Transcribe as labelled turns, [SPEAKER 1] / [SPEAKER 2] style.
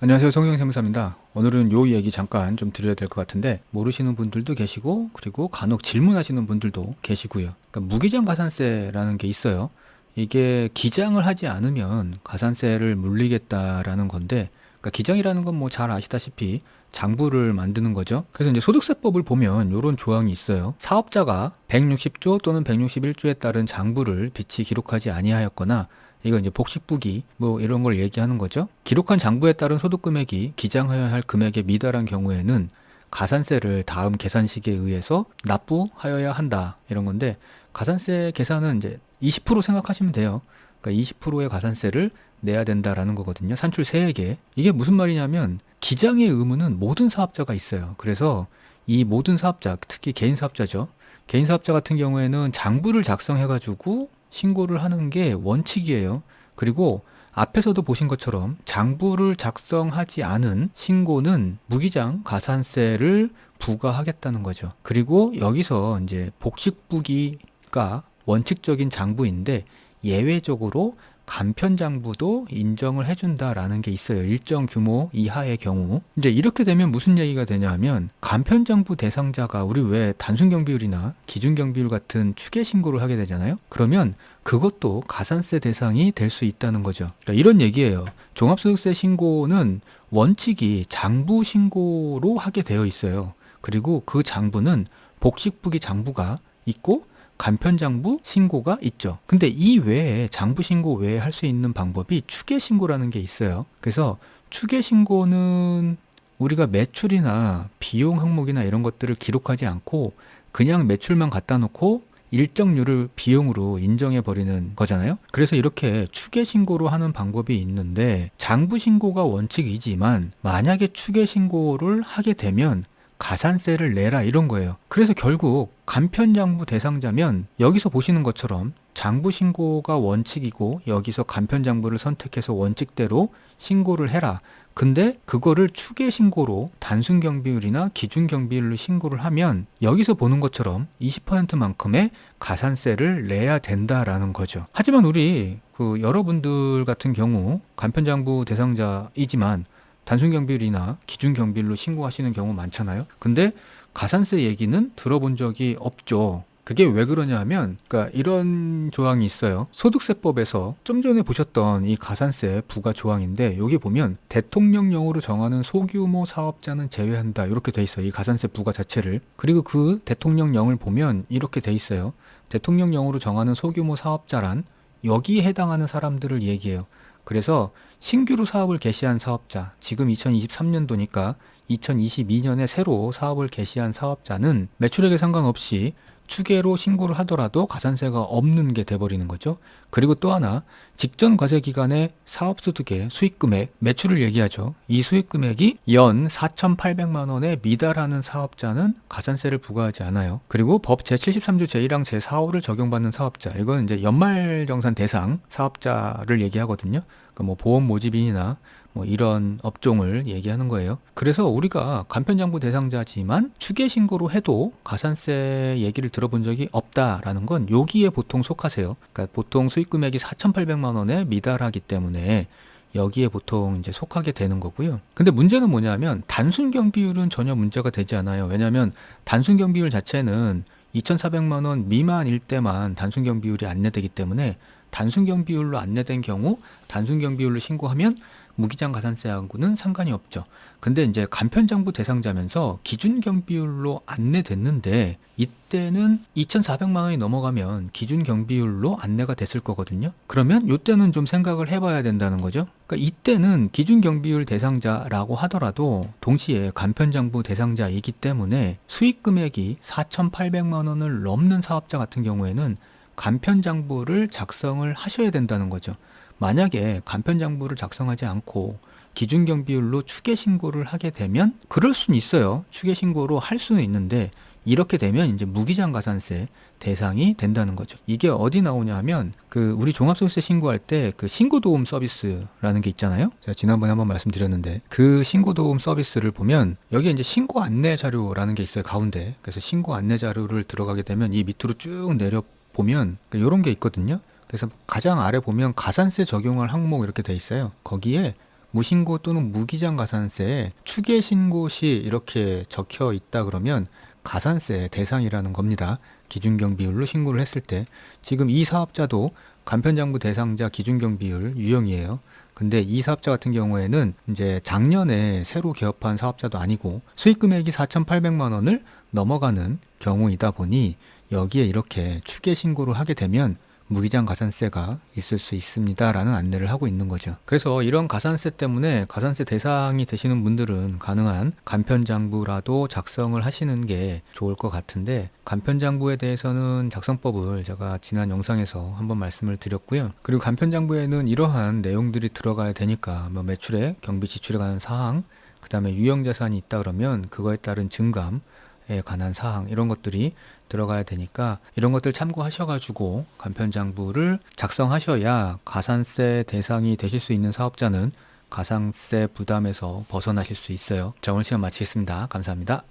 [SPEAKER 1] 안녕하세요. 성형세무사입니다. 오늘은 요 얘기 잠깐 좀 드려야 될 것 같은데 모르시는 분들도 계시고 그리고 간혹 질문하시는 분들도 계시고요. 그러니까 무기장 가산세라는 게 있어요. 이게 기장을 하지 않으면 가산세를 물리겠다라는 건데, 그러니까 기장이라는 건 뭐 잘 아시다시피 장부를 만드는 거죠. 그래서 이제 소득세법을 보면 이런 조항이 있어요. 사업자가 160조 또는 161조에 따른 장부를 빚이 기록하지 아니하였거나, 이거 이제 복식부기 뭐 이런 걸 얘기하는 거죠. 기록한 장부에 따른 소득 금액이 기장해야 할 금액에 미달한 경우에는 가산세를 다음 계산식에 의해서 납부하여야 한다, 이런 건데, 가산세 계산은 이제 20% 생각하시면 돼요. 그러니까 20%의 가산세를 내야 된다라는 거거든요. 산출세액에. 이게 무슨 말이냐면 기장의 의무는 모든 사업자가 있어요. 그래서 이 모든 사업자, 특히 개인 사업자죠. 개인 사업자 같은 경우에는 장부를 작성해가지고 신고를 하는 게 원칙이에요. 그리고 앞에서도 보신 것처럼 장부를 작성하지 않은 신고는 무기장 가산세를 부과하겠다는 거죠. 그리고 여기서 이제 복식부기가 원칙적인 장부인데 예외적으로 간편장부도 인정을 해준다라는 게 있어요. 일정 규모 이하의 경우. 이제 이렇게 되면 무슨 얘기가 되냐면, 간편장부 대상자가 우리 왜 단순경비율이나 기준경비율 같은 추계 신고를 하게 되잖아요. 그러면 그것도 가산세 대상이 될 수 있다는 거죠. 그러니까 이런 얘기예요. 종합소득세 신고는 원칙이 장부 신고로 하게 되어 있어요. 그리고 그 장부는 복식부기 장부가 있고 간편장부 신고가 있죠. 근데 이 외에 장부 신고 외에 할 수 있는 방법이 추계 신고라는 게 있어요. 그래서 추계 신고는 우리가 매출이나 비용 항목이나 이런 것들을 기록하지 않고 그냥 매출만 갖다 놓고 일정률을 비용으로 인정해 버리는 거잖아요. 그래서 이렇게 추계 신고로 하는 방법이 있는데, 장부 신고가 원칙이지만 만약에 추계 신고를 하게 되면 가산세를 내라, 이런 거예요. 그래서 결국 간편장부 대상자면 여기서 보시는 것처럼 장부 신고가 원칙이고 여기서 간편장부를 선택해서 원칙대로 신고를 해라. 근데 그거를 추계 신고로 단순경비율이나 기준경비율로 신고를 하면 여기서 보는 것처럼 20%만큼의 가산세를 내야 된다라는 거죠. 하지만 우리 여러분들 같은 경우 간편장부 대상자이지만 단순경비율이나 기준경비율로 신고하시는 경우 많잖아요. 근데 가산세 얘기는 들어본 적이 없죠. 그게 왜 그러냐 하면, 그러니까 이런 조항이 있어요. 소득세법에서 좀 전에 보셨던 이 가산세 부과 조항인데, 여기 보면 대통령령으로 정하는 소규모 사업자는 제외한다, 이렇게 돼 있어요. 이 가산세 부과 자체를. 그리고 그 대통령령을 보면 이렇게 돼 있어요. 대통령령으로 정하는 소규모 사업자란 여기에 해당하는 사람들을 얘기해요. 그래서 신규로 사업을 개시한 사업자, 지금 2023년도니까 2022년에 새로 사업을 개시한 사업자는 매출액에 상관없이 추계로 신고를 하더라도 가산세가 없는 게 돼버리는 거죠. 그리고 또 하나, 직전 과세 기간의 사업소득의 수익금액, 매출을 얘기하죠. 이 수익금액이 연 4,800만 원에 미달하는 사업자는 가산세를 부과하지 않아요. 그리고 법 제73조 제1항 제4호를 적용받는 사업자, 이건 이제 연말정산 대상 사업자를 얘기하거든요. 그러니까 뭐 보험 모집인이나 뭐 이런 업종을 얘기하는 거예요. 그래서 우리가 간편장부 대상자지만 추계 신고로 해도 가산세 얘기를 들어본 적이 없다라는 건 여기에 보통 속하세요. 그러니까 보통 수익 금액이 4,800만 원에 미달하기 때문에 여기에 보통 이제 속하게 되는 거고요. 근데 문제는 뭐냐면 단순 경비율은 전혀 문제가 되지 않아요. 왜냐하면 단순 경비율 자체는 2,400만 원 미만일 때만 단순 경비율이 안내되기 때문에 단순 경비율로 안내된 경우 단순 경비율로 신고하면 무기장 가산세하고는 상관이 없죠. 근데 이제 간편장부 대상자면서 기준 경비율로 안내됐는데 이때는 2,400만 원이 넘어가면 기준 경비율로 안내가 됐을 거거든요. 그러면 이때는 좀 생각을 해봐야 된다는 거죠. 그러니까 이때는 기준 경비율 대상자라고 하더라도 동시에 간편장부 대상자이기 때문에 수익 금액이 4,800만 원을 넘는 사업자 같은 경우에는 간편장부를 작성을 하셔야 된다는 거죠. 만약에 간편장부를 작성하지 않고 기준경비율로 추계신고를 하게 되면 그럴 수는 있어요. 추계신고로 할 수는 있는데 이렇게 되면 이제 무기장 가산세 대상이 된다는 거죠. 이게 어디 나오냐 하면 우리 종합소득세 신고할 때 그 신고도움 서비스라는 게 있잖아요. 제가 지난번에 한번 말씀드렸는데 그 신고도움 서비스를 보면 여기에 이제 신고 안내 자료라는 게 있어요, 가운데. 그래서 신고 안내 자료를 들어가게 되면 이 밑으로 쭉 내려 보면 이런 게 있거든요. 그래서 가장 아래 보면 가산세 적용할 항목 이렇게 돼 있어요. 거기에 무신고 또는 무기장 가산세에 추계신고 시 이렇게 적혀 있다 그러면 가산세 대상이라는 겁니다. 기준경 비율로 신고를 했을 때 지금 이 사업자도 간편장부 대상자 기준경 비율 유형이에요. 근데 이 사업자 같은 경우에는 이제 작년에 새로 개업한 사업자도 아니고 수익 금액이 4,800만 원을 넘어가는 경우이다 보니 여기에 이렇게 추계 신고를 하게 되면 무기장 가산세가 있을 수 있습니다라는 안내를 하고 있는 거죠. 그래서 이런 가산세 때문에 가산세 대상이 되시는 분들은 가능한 간편장부라도 작성을 하시는 게 좋을 것 같은데, 간편장부에 대해서는 작성법을 제가 지난 영상에서 한번 말씀을 드렸고요. 그리고 간편장부에는 이러한 내용들이 들어가야 되니까 뭐 매출액, 경비 지출에 관한 사항, 그 다음에 유형자산이 있다 그러면 그거에 따른 증감에 관한 사항, 이런 것들이 들어가야 되니까 이런 것들 참고하셔가지고 간편장부를 작성하셔야 가산세 대상이 되실 수 있는 사업자는 가산세 부담에서 벗어나실 수 있어요. 자, 오늘 시간 마치겠습니다. 감사합니다.